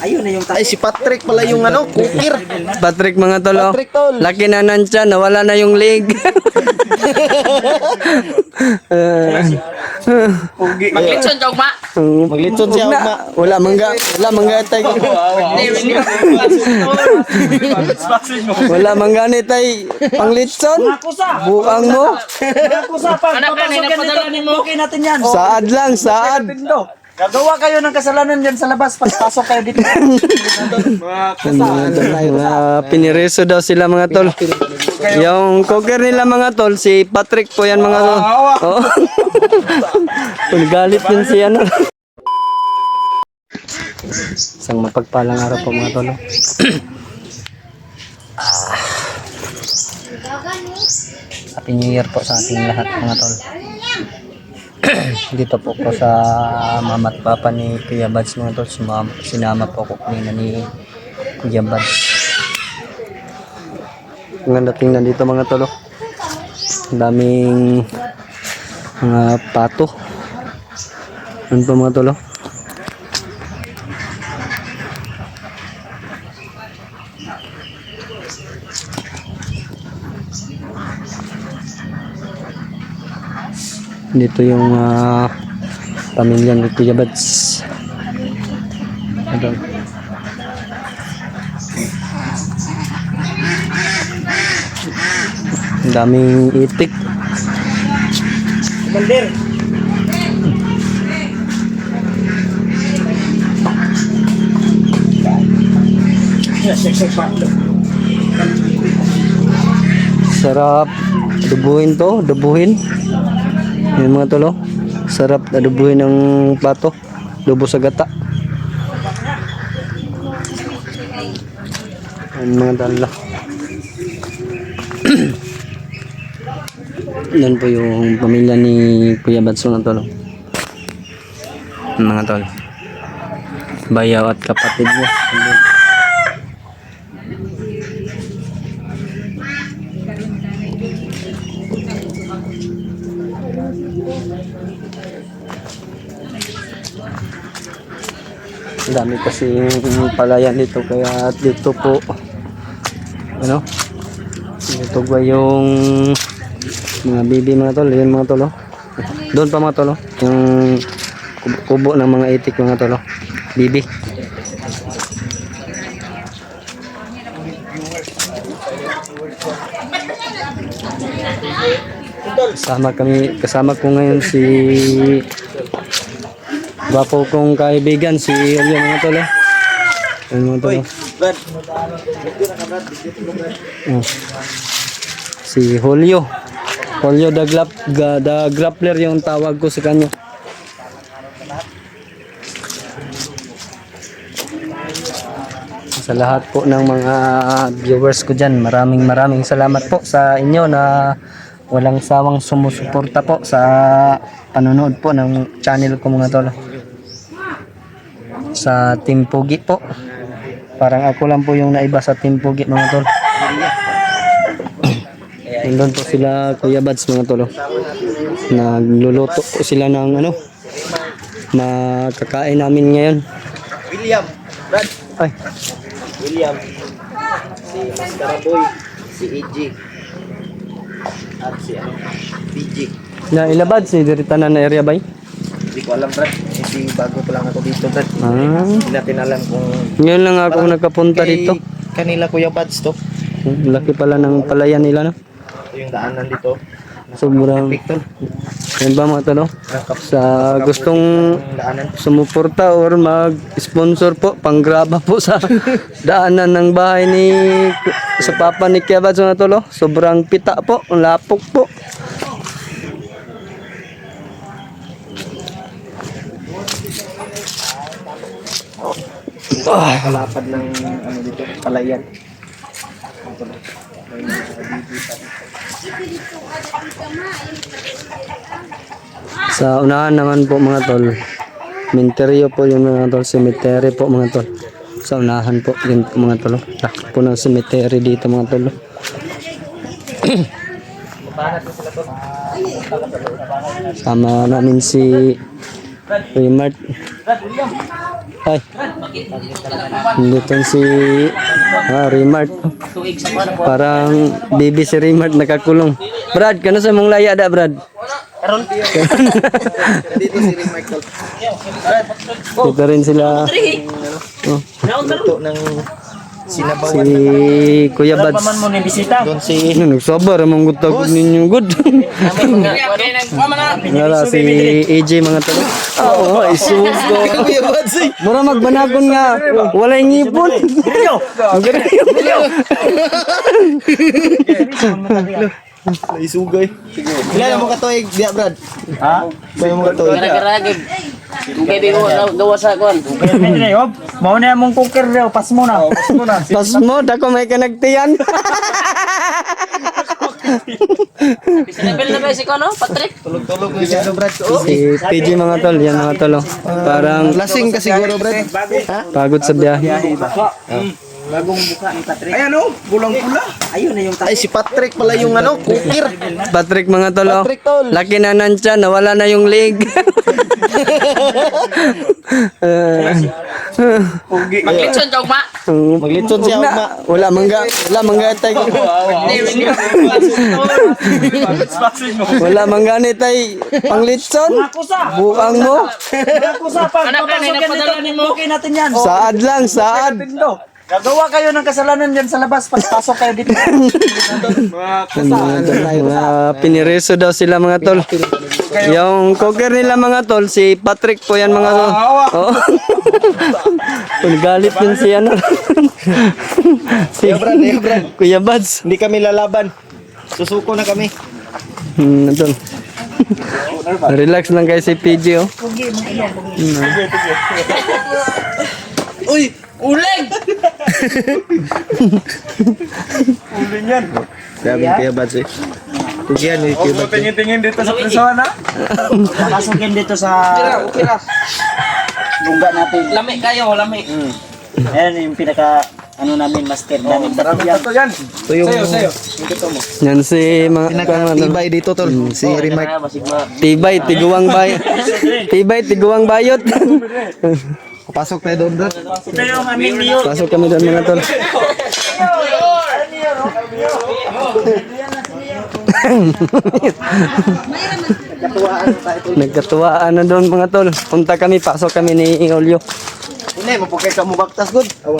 Ayun na yung Ay, si Patrick pala yung ano, kukir. Patrick mga tol, oh. Patrick, tol. Laki na nandyan, nawala na yung leg. Maglitson ka ugma. Maglitson siya, Huwag na. ugma. Wala mangga tay. Wala mangga ni tay. Panglitson. Buang mo. Anak ka na napadala mo. Okay natin yan. Saad lang, saad. Gagawa kayo ng kasalanan dyan sa labas. Pagpasok kayo dito. Pinireso daw sila mga tol. Yung cooker nila mga tol, si Patrick po yan mga tol. Oh. Galit din si ano. Isang mapagpalang araw po mga tol. Happy New Year po sa ating lahat mga tol. Dito po ko sa mama at papa ni Kuya Bads mga tol. Sinama po ako kanina ni Kuya Bads. Ang dating nandito mga tol. Ang daming mga pato. Ano po mga tol? Dito yung pamilya ni Kuya Bads. Ito. Ang daming itik. Balder. Sarap adubuhin to, adubuhin. Yan mga tolo. Sarap adubuhin ng pato. Adobo sa gata. Yan mga dala. Yan po yung pamilya ni Kuya Bads mga tolo. Mga tol. Bayaw at kapatid niya. Ang dami kasi palayan dito kaya dito po ano dito ba yung mga bibi mga tol, yun mga tolo. Doon pa mga tolo, yung kubo ng mga itik mga tolo. Bibi. Kasama ko ngayon si gwapo kong kaibigan si Julio mga tolo. Ayun mga tolo. Si Julio. Julio the Grappler yung tawag ko sa kanya. Sa lahat po ng mga viewers ko dyan, maraming salamat po sa inyo na walang sawang sumusuporta po sa panonood po ng channel ko mga tolo. Sa Team Pugi po. Parang ako lang po yung naiba sa Team Pugi mga tol. Nandun po sila Kuya Bads mga tolo. Nagluluto po sila ng ano makakain namin ngayon. William, Brad, Ay, William, si Mascara Boy, si EG, at si PG. na ilabad si diritanan na area bay. Hindi ko alam, Brad. Kasi bago pa lang ako dito, Brad. Hindi natin alam kung... Ngayon lang ako nagkapunta Kay dito. Kanila Kuya Bads to. Laki pala ng palayan nila no. Ito yung daanan dito. Sobrang Picton. yan ba mga tolo? Sa gustong Daanan. sumuporta or mag-sponsor po, panggraba po sa daanan ng bahay ni sa papa ni Kuya Bads mga tolo. Sobrang pita po, lapok po. Kalapad ng ano dito, palayan. Sa unahan naman po mga tol, cemetery po yung mga tol, cemetery po mga tol. Sa unahan po yun po mga tol. Laki po ng cemetery dito mga tol. Sama namin si Remart. Ay. Dito si Remart. Parang baby si Remart nakakulong. Brad, kano sa mong laya da, Brad? Dito si Ring Michael. Dito rin sila. Oh, Luto ng si sinabawan. Kuya Bads. Paman mo ni bisita. Doon si Nagsabar among gutagod ninyo good. Wala si AJ mga talo. Oo, isugo. Kuya Bads. Mura magbanagon nga. Walay ngipon. Isugay. Ilan mo katuig, Dia Brad? Ha? Ilan mo katuig? Garagig. Kaya di ko gawa sa kon. Pwede na yun. Mau na mong cooker daw. Pas mo na. Pas mo na. Pas mo, dako may kanagtiyan. Sinabel na ba si Kono, Patrick? Tulog-tulog na siya, Brad. Si PG mga tol, yan mga tol. Oh. Parang Lasing ka siguro, Brad. pagod sa biyahe. Bagong buka ni Patrick. Ayan o. Bulang pula. Ayun na yung Ay, si Patrick pala yung ano, kukir. Patrick mga tol, oh. Patrick, tol. Laki na nantya, nawala na yung leg. Maglitson ka ugma. Maglitson siya, ugma. Wala mangga tay. Wala mangga ni tay panglitson. Kusa. Buang mo. Kusa pa. Anak ka na napadala ni mo. Okay natin yan. Saad lang, saad. Gagawa kayo ng kasalanan dyan sa labas. Pagpasok kayo dito. Mga pinireso daw sila mga tol. Yung cooker nila mga tol, si Patrick po yan mga tol. Oh. Galit din si ano. Si Brad. Kuya Bads. Hindi kami lalaban. Susuko na kami. Tol. Relax lang kayo si PG oh. Uy, uling! Grabe yung Kuya Bads eh. Kugihan yung Kuya Bads. Tingin dito sa prisuhan ha. Pasukin dito sa lungga natin. Lami kayo, lami. Ayan yung pinaka namin master namin. Ito yan. Ito yung Yan si mga pinaka-tibay dito, tol. Si Remark. Tibay, tiguang bayot. Pasok tayo doon, Brad. Ito yung aming niyo. Pasok kami doon mga tol. Nagkatuwaan na doon mga tol. Punta kami, pasok kami ni Olyo. Hindi, mapukay ka mo baktas, good. Awa.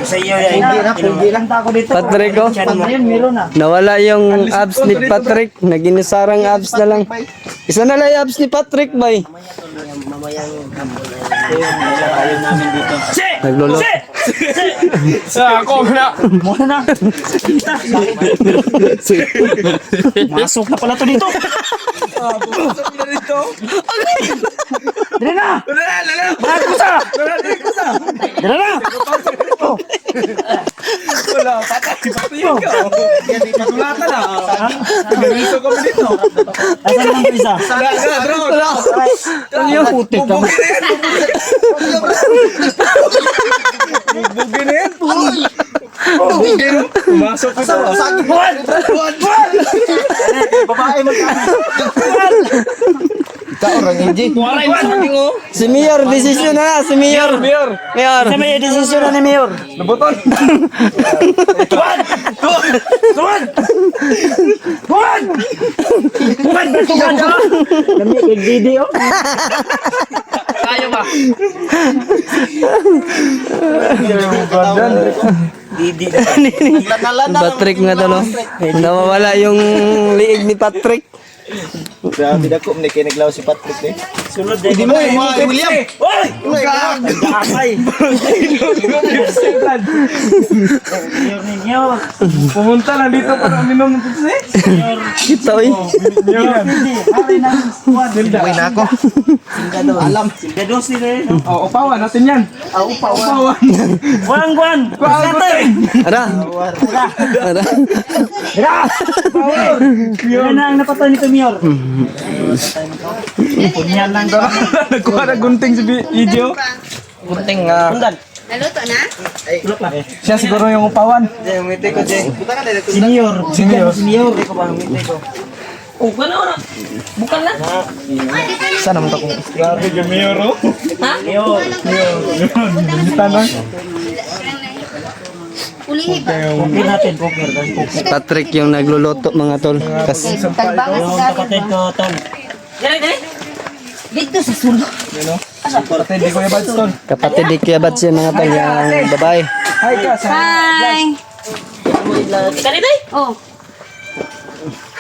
Sa iyo yan. Pugi lang ako dito. Patrick, oh. Ayun, meron na. Nawala yung abs ni Patrick. Naginisarang abs na lang. Isa na lang yung abs ni Patrick, bay. Ayun namin dito. Naglolo. Ako na. Muna na. Masok na pala to dito. Dali na! Mga kusa! Dali na! Wala, patay. Pati yun ka. Matulatan na. Tagaliso kami dito. Asan naman isa? Olyo. Putik ka. Bugin na yan. Bugin. Pumasok ka sa Buwan! Babae Ikaw, orang Inji. Si Mayor, desisyon na. Si Mayor. Mayor. Sa may desisyon na ni Mayor. Nabuton. Buwan! Buwan! Buwan! Buwan! Buwan! Kami video. Kayo ba? Didi. Patrick nga talo. Nawawala yung liig ni Patrick. Grabe dako, hindi kayo naglaw si Patrick eh. Sulod din. Hindi mo, William. Oy! Gapay. Mayor ninyo. Pumunta lang dito para minom ng putsi. Kita oy. Hindi, hari na. Uwi na ako. Alam. Singados nila eh. no? Oh, upawan natin yan. Upawan. Kuan. Ara. Ara. Yan na ang napatay nito, Mayor. Punyan lang daw. Nagkuha na gunting si Ijo. Gunting nga. Pundan. Naluto na? Tulok na eh. Siya siguro yung upawan. Umiti ko, Jay. Senior. Senior. Ikaw ba ang umiti ko? Oh, gano'n na. Bukan na. Sana mo takong. Grabe ka, Mayor, oh. Mayor. Kita na. Ulihi ba? Poker natin, poker. Patrick yung nagluluto mga tol. Kasi Tagbangan Yung sa kapatid ko, Tol. Dali. dito sa sulo. Pati di ko yung badstone. kapatid di kaya ba't siya mga tol yung babae. Hi ka, sa. Hi! Dali, dali. Oh,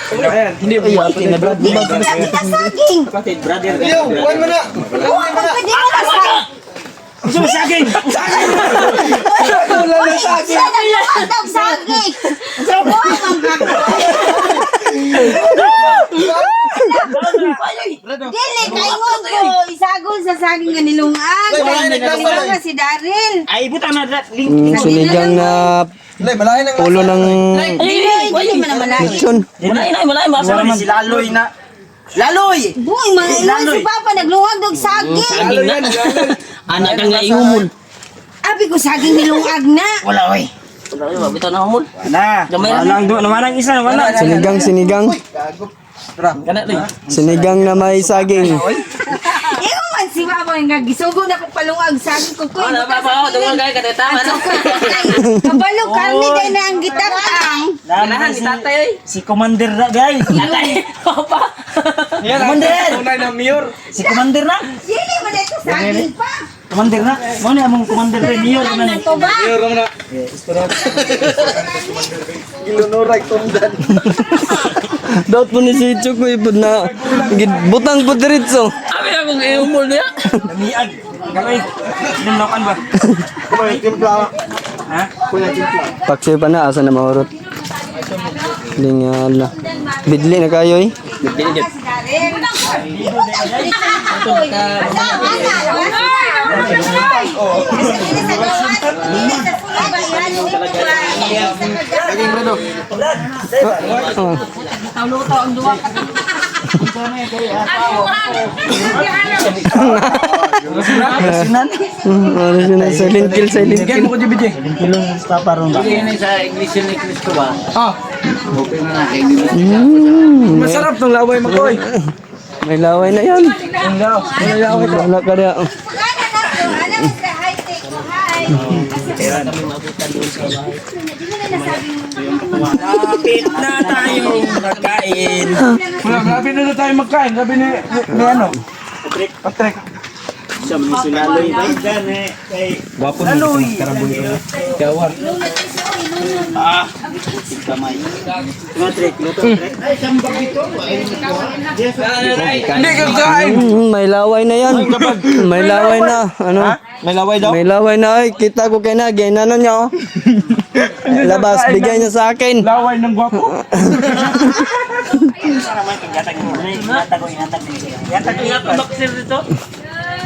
Ayan, hindi mo Kapatid na brother. kita saging! Kapatid, brother. Uwan mo na. Oh, ako pwede mo na saging! Gusto mo saging? Uy, siya nagpapatag saging! Buhay ang Dili, kaingon ko! Isagol sa saging nga nilungan! Nilungan nga si Daryl! Ay, butang na. Link. Sinigang na ulo ng Dili man naman lain! lechon. Malay, masa naman. Si Laloy na. Laloy! Buhay, mga ilan si Papa naglungag ng saging! Saging na. Anak kang naihumol. Abi ko saging nilungag na! Wala, oy. Wala, bitaw na humol. Na. Gamay na. Walang do. Naman ang isa. Wala. Sinigang. Kana rin. Sinigang na may saging. Ikaw man si Papa nga gisugo na ko palungag saging ko ko. Ano ba ba? Dungal kay kada tama no. Kabalo karni day na ang gitakang. Ganahan ni tatay oy. Si Commander na, guys. Tatay. Opa. Yan, Commander! tunay na Mayor. Si Commander na. Dili man ito saging pa. Commander na. Ano among Commander na? Mayor na. Ano to ba? Mayor mo na. Gilunuray tundan. Daot po ni si Chuk ko ipod na butang po diretso. Abi akong ihumol niya. Namiag. Ganoy. Nilokan ba? Kuya, timpla. Ha? Kuya, timpla. Paksi pa na asa na maurot. Lingal. Bidli na kayo eh. Si Daryl. Oh. Luto ang duwa ka. Ano siya na silent kill. Bigyan mo ko, JBJ. Kilong Papa ron ba? Ah, masarap tong laway mo ko, eh. May laway na yan. Ang law. Ang laway ko. Wala ka na. Kapit na tayo magkain. Wala, grabe na tayo magkain. Grabe ni ano? Patrick. Siya man si Laloy. Dagdan eh. Kay Wapo na Laloy. Karaboy ko na. Gawar. Kamay. Patrick, luto. Ay, sambag dito. Hindi ka kain. May laway na yan. May laway na. Ano? May laway daw? May laway na. Ay, kita ko kay na. Ginano niya oh. Labas, bigay niya sa akin. Laway ng gwapo. Ingat baksil dito.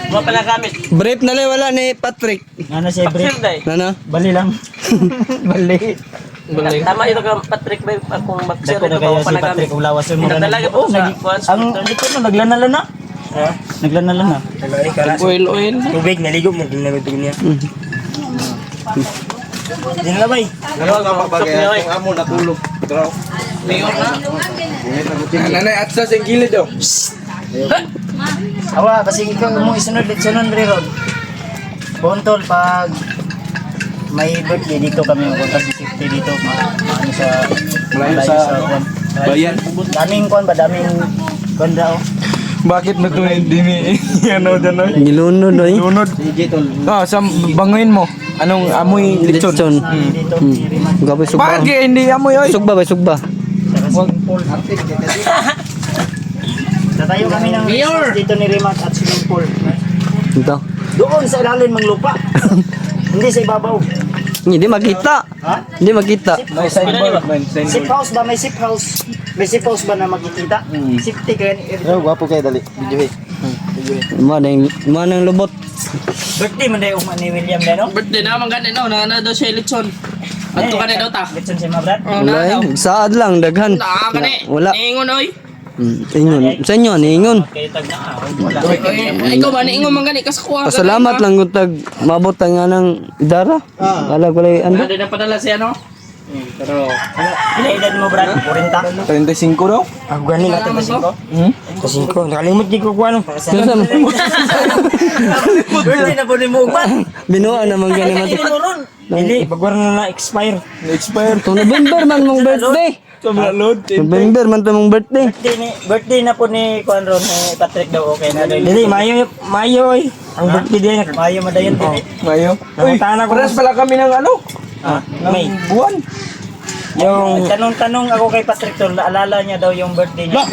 Wa pala gamit. Brief na lang wala ni Patrick. Ano siya, Baksil break? dai. Ano? Bali lang. Bali. Tama ito ka Patrick ba akong baksil Dako na dito kayo wa si pala Patrick gamit. kung lawas mo. Talaga po sa Ang likod mo, naglanala-lana. Naglanala-na. oil. Tubig, naligo mo. Ginamit niya. Din na bay. Ano ka mabagay? Kung amo natulog. Draw. Nanay at sa gilid daw. Awa, kasi ikaw mo isunod ron. Pontol pag may birthday dito kami magpunta sa safety dito. Ano sa Malayo sa bayan. Daming kuan ba? Daming kuan daw. Bakit na ito hindi ni ano dyan oy? Nilunod oy. Lunod. Ah, sa banguin mo. Anong amoy lechon? Lechon. Dito. Gabay sugba. Bakit hindi amoy oy? Sugba ba sugba? Sa Nagtayo kami ng house dito ni Rimac at swimming pool. Ito. Doon sa ilalim ng lupa. Hindi sa ibabaw. Hindi makita. Ha? Hindi makita. May signboard. May Safe house ba? May safe house. May safe house ba na makikita? Safety kaya ni Oh, gwapo kayo dali. Video eh. Manang lubot. Birthday man dayo ni William na no? Birthday na, mangganin no, na daw siya Litson. Ato ka na daw ta. Litson si Mabrat. Oh, Wala na daw. eh. Saad lang, daghan. Na ka ni. Wala. Niingon oy. Ingon. Sa inyo, niingon. Kayo tag na wala. Ikaw ba niingon mangganin kas kuha. Pasalamat lang kung tag mabot nga ng idara. Wala ko lang ano. Ano din ang padala siya no? Pero Pila edad mo Brad? 40? 35 daw. Ako gani natin kasi ko. Kasi ko nakalimot di ko kuano. Birthday na po ni mo ugban. Binuha naman ganun Ay, ron. Dili, bagwar na na-expire. Expired. Kung November man mong birthday. Sa mga load. November man to mong birthday. Birthday na po ni Kuan ron ni Patrick daw okay na daw. Dili, Mayo oy. Ang birthday din Mayo madayon dili. Mayo. Uy, Nanguntahan ako. pares pala kami ng ano? May Buwan. yung tanong-tanong ako kay Patrick tol, naalala niya daw yung birthday niya.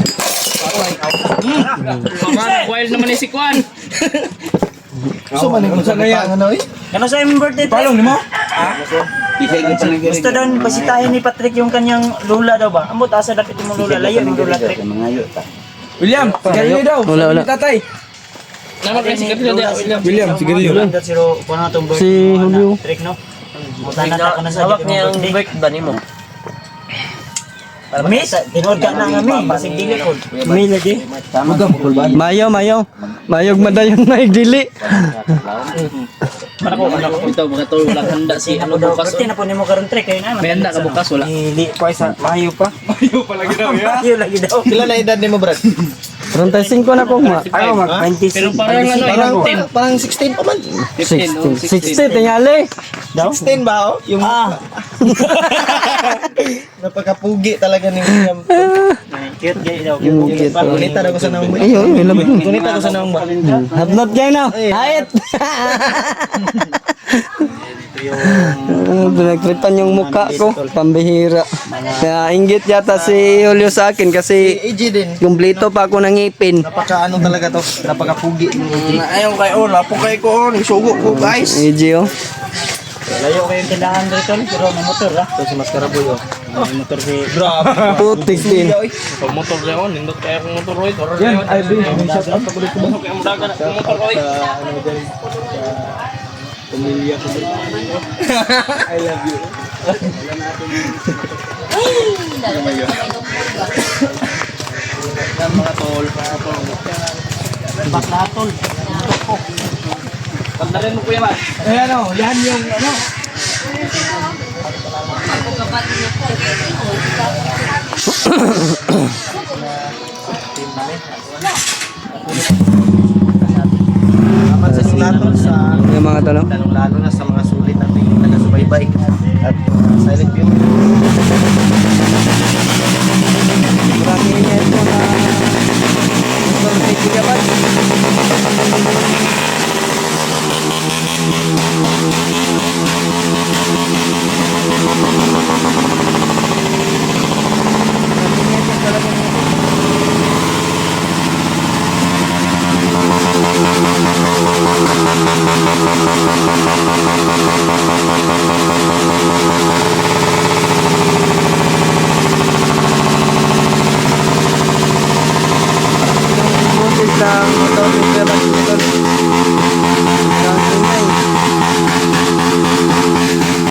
wild naman ni si Kwan. So, maning sa kaya. Ano sa imong birthday? Palong ni mo? Gusto daw basitahin ni Patrick yung kanyang lula daw ba? Amot asa dapat imong lula layo yung lula Patrick. William, sigarilyo daw. Wala, wala. Tatay. Naman kasi kapila dia William. William, sigarilyo. Lula siro kuno na tong birthday. Si Julio. Patrick no. Mutanan ako na sa hawak niya ang birthday ba nimo? Miss, tinod ka na kami, basig dili ko. May lagi. Mayo, mayo. Mayog madayon na igdili. Para ko ito mga tol wala handa si ano bukas. Birthday na po nimo karon Trek kayo na. May handa ka bukas wala. Hindi pa isa, mayo pa. Mayo pala ginaw ya. Mayo lagi daw. Kila na edad ni mo, Brad? 35 na ko ma. Ayaw mag 26. Pero parang ano Parang 16 pa man. 60. 60 tingali. 16 ba oh? Yung napakapugi talaga ni William. Cute gay daw. Cute. Kunita na ko sa nang Ayo, ilam. Kunita ko sa nang Habnot kayo na. Hayat. Pinagtripan yung mukha ko. Pambihira. Kaya inggit yata si Julio sa akin kasi AJ din. kumpleto pa ako ng ngipin. Napaka ano talaga to. Napakapugi ni AJ. Ayaw kay oh, lapo kay ko, sugo ko guys. Eji oh. Layo kayo yung tindahan dito, pero may motor ha. Ito si Maskaraboy oh. May motor si... Grabe. Putik din. Pag motor niya on, nindot kaya kung motor oy. Yan, ay bin, shout out ko dito. Kaya mo dagan kung motor oy. Ano dyan? Pamilya ko. I love you. Yan mga tol. Baklatol. Tandarin mo kuya ba? Ayan o, yan yung ano. Dapat sa sulaton sa Yung mga tanong. lalo na sa mga sulit natin taga-subaybay at silent view.